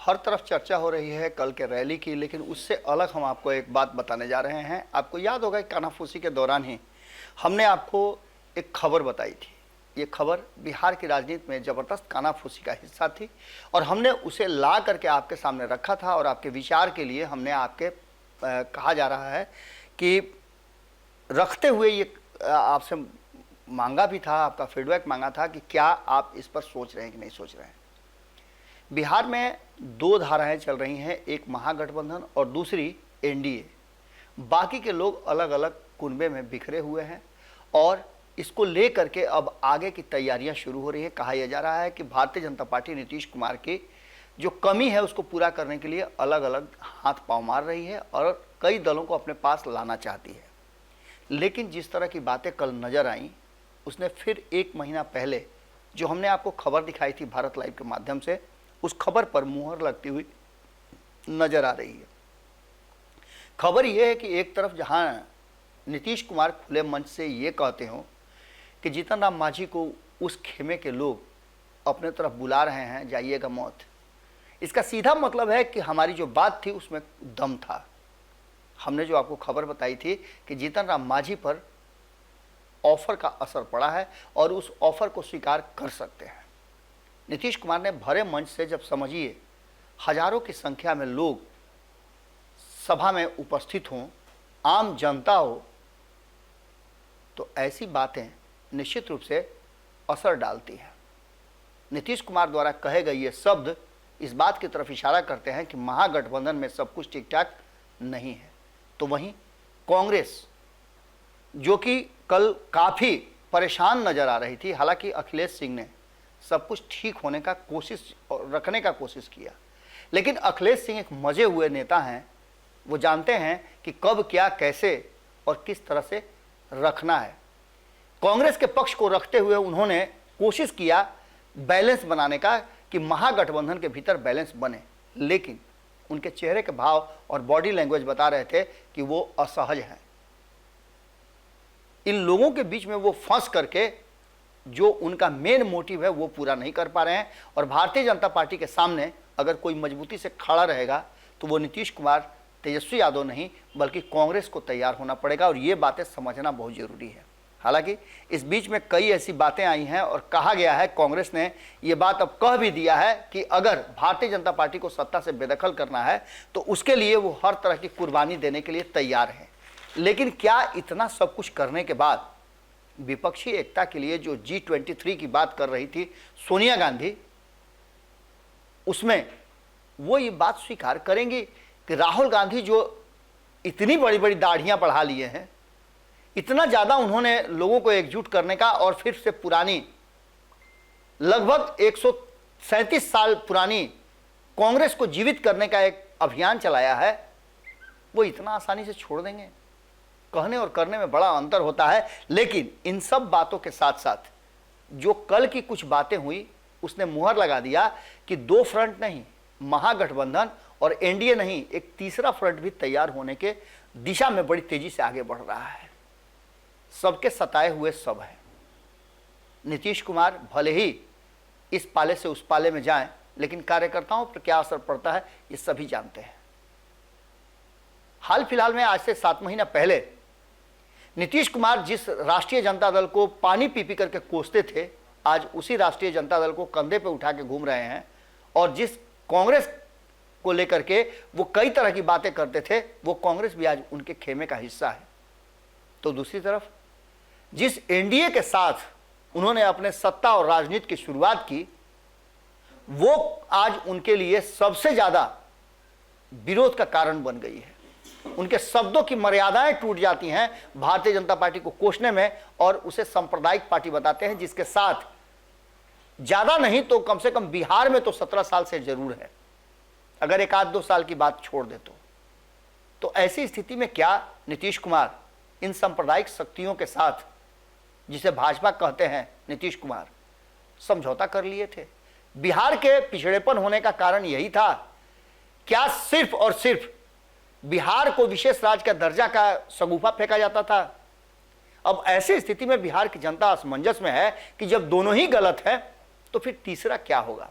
हर तरफ चर्चा हो रही है कल के रैली की, लेकिन उससे अलग हम आपको एक बात बताने जा रहे हैं। आपको याद होगा कि कानाफूसी के दौरान ही हमने आपको एक खबर बताई थी। ये खबर बिहार की राजनीति में ज़बरदस्त कानाफूसी का हिस्सा थी और हमने उसे ला करके आपके सामने रखा था और आपके विचार के लिए हमने आपके कहा जा रहा है कि रखते हुए ये आपसे मांगा भी था, आपका फीडबैक मांगा था कि क्या आप इस पर सोच रहे हैं कि नहीं सोच रहे हैं। बिहार में दो धाराएं चल रही हैं, एक महागठबंधन और दूसरी एनडीए। बाकी के लोग अलग अलग कुनबे में बिखरे हुए हैं और इसको लेकर के अब आगे की तैयारियां शुरू हो रही है। कहा यह जा रहा है कि भारतीय जनता पार्टी नीतीश कुमार की जो कमी है उसको पूरा करने के लिए अलग अलग हाथ पांव मार रही है और कई दलों को अपने पास लाना चाहती है। लेकिन जिस तरह की बातें कल नजर आई, उसने फिर एक महीना पहले जो हमने आपको खबर दिखाई थी भारत लाइव के माध्यम से, उस खबर पर मुहर लगती हुई नजर आ रही है। खबर यह है कि एक तरफ जहां नीतीश कुमार खुले मंच से ये कहते हो कि जीतन राम मांझी को उस खेमे के लोग अपने तरफ बुला रहे हैं, जाइएगा मौत, इसका सीधा मतलब है कि हमारी जो बात थी उसमें दम था। हमने जो आपको खबर बताई थी कि जीतन राम मांझी पर ऑफर का असर पड़ा है और उस ऑफर को स्वीकार कर सकते हैं। नीतीश कुमार ने भरे मंच से जब समझिए हजारों की संख्या में लोग सभा में उपस्थित हों, आम जनता हो, तो ऐसी बातें निश्चित रूप से असर डालती हैं। नीतीश कुमार द्वारा कहे गए ये शब्द इस बात की तरफ इशारा करते हैं कि महागठबंधन में सब कुछ ठीक ठाक नहीं है। तो वहीं कांग्रेस जो कि कल काफ़ी परेशान नजर आ रही थी, हालांकि अखिलेश सिंह ने सब कुछ ठीक होने का रखने का कोशिश किया, लेकिन अखिलेश सिंह एक मजे हुए नेता हैं। वो जानते हैं कि कब क्या कैसे और किस तरह से रखना है। कांग्रेस के पक्ष को रखते हुए उन्होंने कोशिश किया बैलेंस बनाने का कि महागठबंधन के भीतर बैलेंस बने, लेकिन उनके चेहरे के भाव और बॉडी लैंग्वेज बता रहे थे कि वो असहज हैं। इन लोगों के बीच में वो फंस करके जो उनका मेन मोटिव है वो पूरा नहीं कर पा रहे हैं और भारतीय जनता पार्टी के सामने अगर कोई मजबूती से खड़ा रहेगा तो वो नीतीश कुमार, तेजस्वी यादव नहीं बल्कि कांग्रेस को तैयार होना पड़ेगा और ये बातें समझना बहुत ज़रूरी है। हालांकि इस बीच में कई ऐसी बातें आई हैं और कहा गया है, कांग्रेस ने ये बात अब कह भी दिया है कि अगर भारतीय जनता पार्टी को सत्ता से बेदखल करना है तो उसके लिए वो हर तरह की कुर्बानी देने के लिए तैयार है। लेकिन क्या इतना सब कुछ करने के बाद विपक्षी एकता के लिए जो G23 की बात कर रही थी सोनिया गांधी, उसमें वो ये बात स्वीकार करेंगी कि राहुल गांधी जो इतनी बड़ी बड़ी दाढ़ियां बढ़ा लिए हैं, इतना ज़्यादा उन्होंने लोगों को एकजुट करने का और फिर से पुरानी लगभग 137 साल पुरानी कांग्रेस को जीवित करने का एक अभियान चलाया है, वो इतना आसानी से छोड़ देंगे? कहने और करने में बड़ा अंतर होता है। लेकिन इन सब बातों के साथ साथ जो कल की कुछ बातें हुई, उसने मुहर लगा दिया कि दो फ्रंट नहीं, महागठबंधन और एनडीए नहीं, एक तीसरा फ्रंट भी तैयार होने के दिशा में बड़ी तेजी से आगे बढ़ रहा है। सबके सताए हुए सब हैं। नीतीश कुमार भले ही इस पाले से उस पाले में जाएं, लेकिन कार्यकर्ताओं पर क्या असर पड़ता है ये सभी जानते हैं। हाल फिलहाल में आज से 7 महीना पहले नीतीश कुमार जिस राष्ट्रीय जनता दल को पानी पी पी करके कोसते थे, आज उसी राष्ट्रीय जनता दल को कंधे पे उठा के घूम रहे हैं और जिस कांग्रेस को लेकर के वो कई तरह की बातें करते थे, वो कांग्रेस भी आज उनके खेमे का हिस्सा है। तो दूसरी तरफ जिस एनडीए के साथ उन्होंने अपने सत्ता और राजनीति की शुरुआत की, वो आज उनके लिए सबसे ज्यादा विरोध का कारण बन गई है। उनके शब्दों की मर्यादाएं टूट जाती हैं भारतीय जनता पार्टी को कोसने में और उसे सांप्रदायिक पार्टी बताते हैं, जिसके साथ ज्यादा नहीं तो कम से कम बिहार में तो 17 साल से जरूर है, अगर एक आध 2 साल की बात छोड़ दे तो ऐसी स्थिति में क्या नीतीश कुमार इन सांप्रदायिक शक्तियों के साथ, जिसे भाजपा कहते हैं, नीतीश कुमार समझौता कर लिए थे? बिहार के पिछड़ेपन होने का कारण यही था क्या सिर्फ और सिर्फ बिहार को विशेष राज्य का दर्जा का शगुफा फेंका जाता था? अब ऐसी स्थिति में बिहार की जनता असमंजस में है कि जब दोनों ही गलत है तो फिर तीसरा क्या होगा?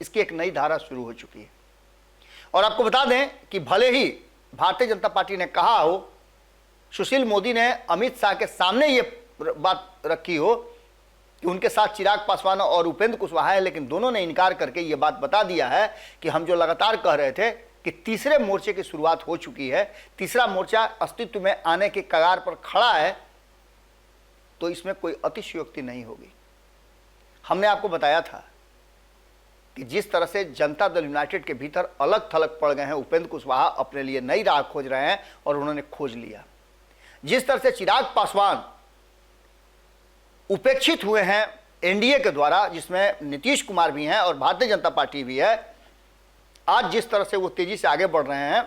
इसकी एक नई धारा शुरू हो चुकी है। और आपको बता दें कि भले ही भारतीय जनता पार्टी ने कहा हो, सुशील मोदी ने अमित शाह के सामने ये बात रखी हो कि उनके साथ चिराग पासवान और उपेंद्र कुशवाहा है, लेकिन दोनों ने इनकार करके ये बात बता दिया है कि हम जो लगातार कह रहे थे कि तीसरे मोर्चे की शुरुआत हो चुकी है, तीसरा मोर्चा अस्तित्व में आने के कगार पर खड़ा है, तो इसमें कोई अतिशयोक्ति नहीं होगी। हमने आपको बताया था कि जिस तरह से जनता दल यूनाइटेड के भीतर अलग थलग पड़ गए हैं, उपेंद्र कुशवाहा अपने लिए नई राह खोज रहे हैं और उन्होंने खोज लिया। जिस तरह से चिराग पासवान उपेक्षित हुए हैं एनडीए के द्वारा, जिसमें नीतीश कुमार भी हैं और भारतीय जनता पार्टी भी है, आज जिस तरह से वो तेजी से आगे बढ़ रहे हैं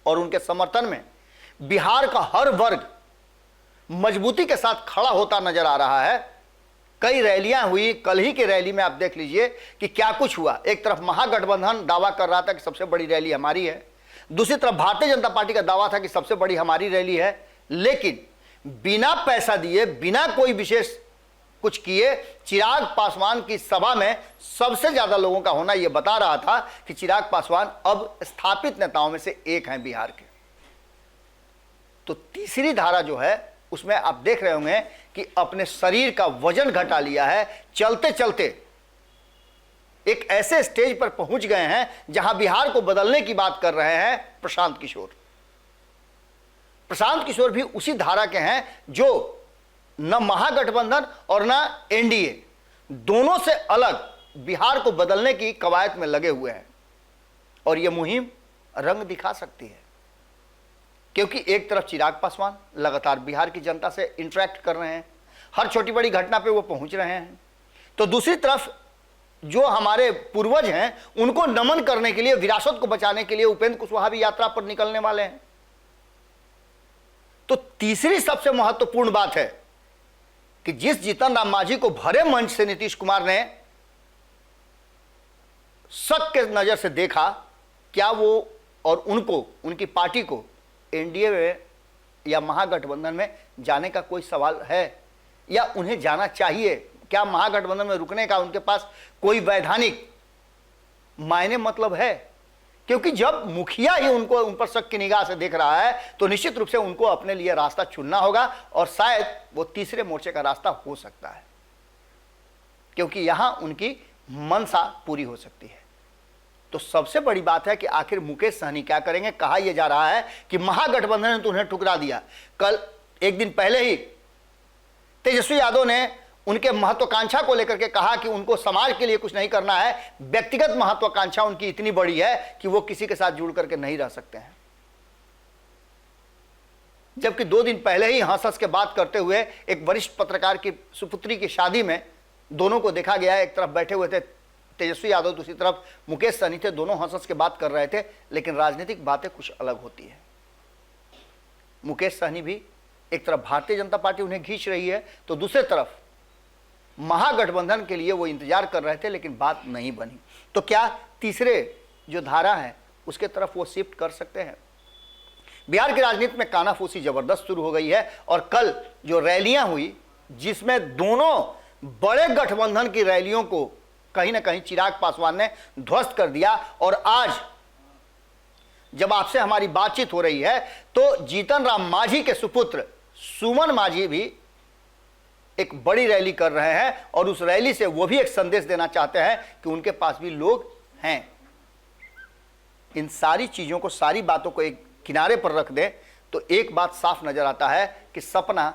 और उनके समर्थन में बिहार का हर वर्ग मजबूती के साथ खड़ा होता नजर आ रहा है। कई रैलियां हुई, कल ही की रैली में आप देख लीजिए कि क्या कुछ हुआ। एक तरफ महागठबंधन दावा कर रहा था कि सबसे बड़ी रैली हमारी है, दूसरी तरफ भारतीय जनता पार्टी का दावा था कि सबसे बड़ी हमारी रैली है, लेकिन बिना पैसा दिए, बिना कोई विशेष कुछ किए, चिराग पासवान की सभा में सबसे ज्यादा लोगों का होना यह बता रहा था कि चिराग पासवान अब स्थापित नेताओं में से एक हैं बिहार के। तो तीसरी धारा जो है उसमें आप देख रहे होंगे कि अपने शरीर का वजन घटा लिया है, चलते चलते एक ऐसे स्टेज पर पहुंच गए हैं जहां बिहार को बदलने की बात कर रहे हैं प्रशांत किशोर। प्रशांत किशोर भी उसी धारा के हैं जो न महागठबंधन और न एनडीए, दोनों से अलग बिहार को बदलने की कवायद में लगे हुए हैं। और यह मुहिम रंग दिखा सकती है, क्योंकि एक तरफ चिराग पासवान लगातार बिहार की जनता से इंटरेक्ट कर रहे हैं, हर छोटी बड़ी घटना पे वो पहुंच रहे हैं, तो दूसरी तरफ जो हमारे पूर्वज हैं उनको नमन करने के लिए, विरासत को बचाने के लिए उपेंद्र कुशवाहा भी यात्रा पर निकलने वाले हैं। तो तीसरी सबसे महत्वपूर्ण बात है कि जिस जीतन राम मांझी को भरे मंच से नीतीश कुमार ने शक के नजर से देखा, क्या वो और उनको, उनकी पार्टी को एनडीए में या महागठबंधन में जाने का कोई सवाल है या उन्हें जाना चाहिए? क्या महागठबंधन में रुकने का उनके पास कोई वैधानिक मायने मतलब है? क्योंकि जब मुखिया ही उनको, उन पर शक की निगाह से देख रहा है, तो निश्चित रूप से उनको अपने लिए रास्ता चुनना होगा और शायद वो तीसरे मोर्चे का रास्ता हो सकता है, क्योंकि यहां उनकी मनसा पूरी हो सकती है। तो सबसे बड़ी बात है कि आखिर मुकेश सहनी क्या करेंगे। कहा यह जा रहा है कि महागठबंधन ने तो उन्हें ठुकरा दिया। कल एक दिन पहले ही तेजस्वी यादव ने उनके महत्वाकांक्षा को लेकर के कहा कि उनको समाज के लिए कुछ नहीं करना है, व्यक्तिगत महत्वाकांक्षा उनकी इतनी बड़ी है कि वो किसी के साथ जुड़ करके नहीं रह सकते हैं। जबकि 2 दिन पहले ही हंस हंस के बात करते हुए एक वरिष्ठ पत्रकार की सुपुत्री की शादी में दोनों को देखा गया। एक तरफ बैठे हुए थे तेजस्वी यादव, दूसरी तरफ मुकेश सहनी थे, दोनों हंस हंस के बात कर रहे थे, लेकिन राजनीतिक बातें कुछ अलग होती है। मुकेश सहनी भी एक तरफ भारतीय जनता पार्टी उन्हें खींच रही है, तो दूसरी तरफ महागठबंधन के लिए वो इंतजार कर रहे थे, लेकिन बात नहीं बनी। तो क्या तीसरे जो धारा है उसके तरफ वो शिफ्ट कर सकते हैं? बिहार की राजनीति में कानाफूसी जबरदस्त शुरू हो गई है और कल जो रैलियां हुई, जिसमें दोनों बड़े गठबंधन की रैलियों को कहीं ना कहीं चिराग पासवान ने ध्वस्त कर दिया। और आज जब आपसे हमारी बातचीत हो रही है तो जीतन राम मांझी के सुपुत्र सुमन मांझी भी एक बड़ी रैली कर रहे हैं और उस रैली से वो भी एक संदेश देना चाहते हैं कि उनके पास भी लोग हैं। इन सारी चीजों को, सारी बातों को एक किनारे पर रख दें तो एक बात साफ नजर आता है कि सपना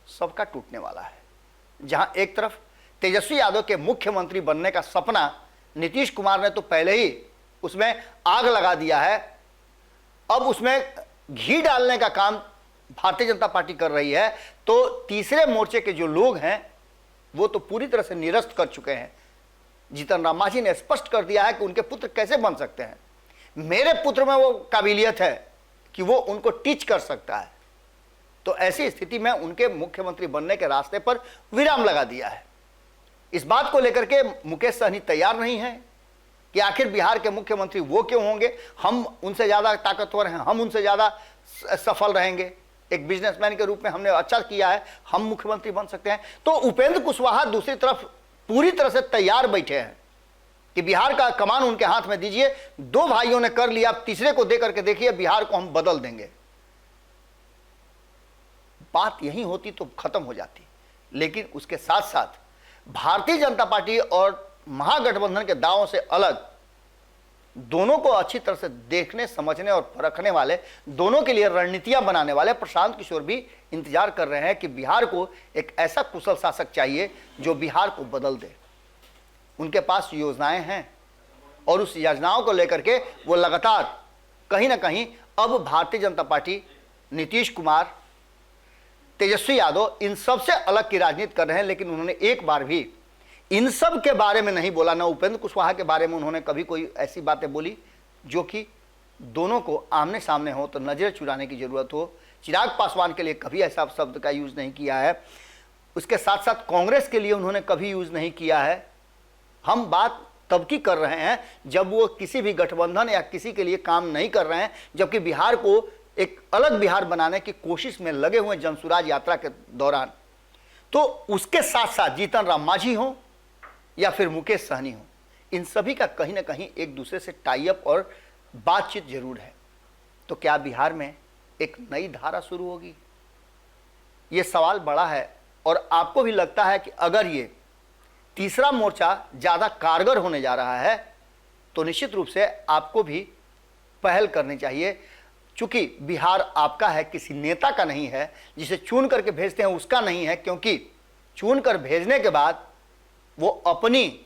सबका टूटने वाला है। जहां एक तरफ तेजस्वी यादव के मुख्यमंत्री बनने का सपना नीतीश कुमार ने तो पहले ही उसमें आग लगा दिया है, अब उसमें घी डालने का काम भारतीय जनता पार्टी कर रही है। तो तीसरे मोर्चे के जो लोग हैं वो तो पूरी तरह से निरस्त कर चुके हैं। जीतन राम मांझी ने स्पष्ट कर दिया है कि उनके पुत्र कैसे बन सकते हैं। मेरे पुत्र में वो काबिलियत है कि वो उनको टीच कर सकता है। तो ऐसी स्थिति में उनके मुख्यमंत्री बनने के रास्ते पर विराम लगा दिया है। इस बात को लेकर के मुकेश सहनी तैयार नहीं है कि आखिर बिहार के मुख्यमंत्री वो क्यों होंगे, हम उनसे ज़्यादा ताकतवर हैं, हम उनसे ज़्यादा सफल रहेंगे, एक बिजनेसमैन के रूप में हमने अच्छा किया है, हम मुख्यमंत्री बन सकते हैं। तो उपेंद्र कुशवाहा दूसरी तरफ पूरी तरह से तैयार बैठे हैं कि बिहार का कमान उनके हाथ में दीजिए, दो भाइयों ने कर लिया, अब तीसरे को दे करके देखिए, बिहार को हम बदल देंगे। बात यही होती तो खत्म हो जाती। लेकिन उसके साथ साथ भारतीय जनता पार्टी और महागठबंधन के दावों से अलग, दोनों को अच्छी तरह से देखने, समझने और परखने वाले, दोनों के लिए रणनीतियां बनाने वाले प्रशांत किशोर भी इंतजार कर रहे हैं कि बिहार को एक ऐसा कुशल शासक चाहिए जो बिहार को बदल दे। उनके पास योजनाएं हैं और उस योजनाओं को लेकर के वो लगातार कहीं ना कहीं अब भारतीय जनता पार्टी, नीतीश कुमार, तेजस्वी यादव इन सब से अलग की राजनीति कर रहे हैं। लेकिन उन्होंने एक बार भी इन सब के बारे में नहीं बोला। न उपेंद्र कुशवाहा के बारे में उन्होंने कभी कोई ऐसी बातें बोली जो कि दोनों को आमने सामने हो तो नजर चुराने की जरूरत हो। चिराग पासवान के लिए कभी ऐसा शब्द का यूज नहीं किया है। उसके साथ साथ कांग्रेस के लिए उन्होंने कभी यूज नहीं किया है। हम बात तब की कर रहे हैं जब वो किसी भी गठबंधन या किसी के लिए काम नहीं कर रहे हैं, जबकि बिहार को एक अलग बिहार बनाने की कोशिश में लगे हुए जनसुराज यात्रा के दौरान। तो उसके साथ साथ जीतन राम मांझी हो या फिर मुकेश सहनी हो, इन सभी का कहीं ना कहीं एक दूसरे से टाई अप और बातचीत जरूर है। तो क्या बिहार में एक नई धारा शुरू होगी? ये सवाल बड़ा है। और आपको भी लगता है कि अगर ये तीसरा मोर्चा ज़्यादा कारगर होने जा रहा है तो निश्चित रूप से आपको भी पहल करनी चाहिए। चूंकि बिहार आपका है, किसी नेता का नहीं है। जिसे चुन करके भेजते हैं उसका नहीं है, क्योंकि चुन कर भेजने के बाद वो अपनी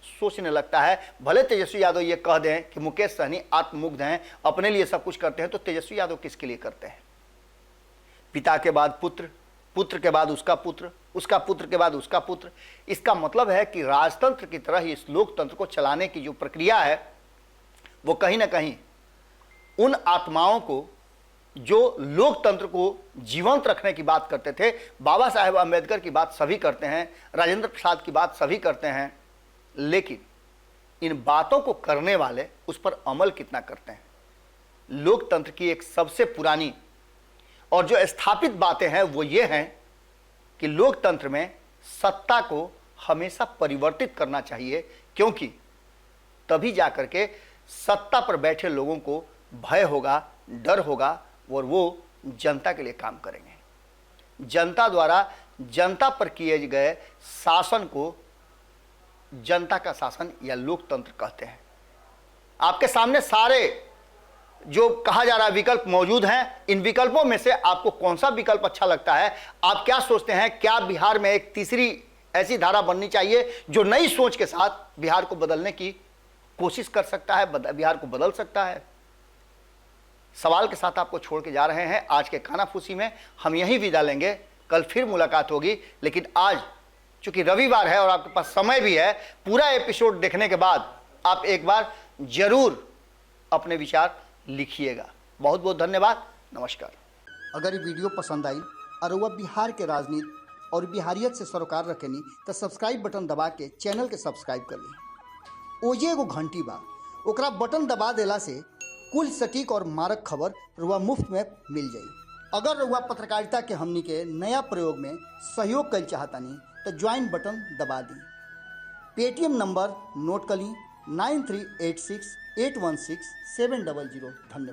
सोचने लगता है। भले तेजस्वी यादव ये कह दें कि मुकेश सहनी आत्ममुग्ध हैं, अपने लिए सब कुछ करते हैं, तो तेजस्वी यादव किसके लिए करते हैं? पिता के बाद पुत्र, पुत्र के बाद उसका पुत्र, उसका पुत्र के बाद उसका पुत्र। इसका मतलब है कि राजतंत्र की तरह इस लोकतंत्र को चलाने की जो प्रक्रिया है वो कहीं ना कहीं उन आत्माओं को जो लोकतंत्र को जीवंत रखने की बात करते थे, बाबा साहेब अम्बेडकर की बात सभी करते हैं, राजेंद्र प्रसाद की बात सभी करते हैं, लेकिन इन बातों को करने वाले उस पर अमल कितना करते हैं? लोकतंत्र की एक सबसे पुरानी और जो स्थापित बातें हैं वो ये हैं कि लोकतंत्र में सत्ता को हमेशा परिवर्तित करना चाहिए, क्योंकि तभी जाकर के सत्ता पर बैठे लोगों को भय होगा, डर होगा और वो जनता के लिए काम करेंगे। जनता द्वारा जनता पर किए गए शासन को जनता का शासन या लोकतंत्र कहते हैं। आपके सामने सारे जो कहा जा रहा है विकल्प मौजूद हैं। इन विकल्पों में से आपको कौन सा विकल्प अच्छा लगता है? आप क्या सोचते हैं? क्या बिहार में एक तीसरी ऐसी धारा बननी चाहिए जो नई सोच के साथ बिहार को बदलने की कोशिश कर सकता है, बिहार को बदल सकता है? सवाल के साथ आपको छोड़ के जा रहे हैं। आज के कानाफूसी में हम यहीं विदा लेंगे, कल फिर मुलाकात होगी। लेकिन आज चूंकि रविवार है और आपके पास समय भी है, पूरा एपिसोड देखने के बाद आप एक बार जरूर अपने विचार लिखिएगा। बहुत बहुत धन्यवाद, नमस्कार। अगर ये वीडियो पसंद आई और वह बिहार के राजनीति और बिहारियत से सरोकार रखेनी तो सब्सक्राइब बटन दबा के चैनल के सब्सक्राइब कर ली। ओजे एगो घंटी बा, ओकरा बटन दबा देला से कुल सटीक और मारक खबर रुआ मुफ्त में मिल जाई। अगर रुआ पत्रकारिता के हमनी के नया प्रयोग में सहयोग कर चाहतानी तो ज्वाइन बटन दबा दी। पेटीएम नंबर नोट कर ली 9386816700। धन्यवाद।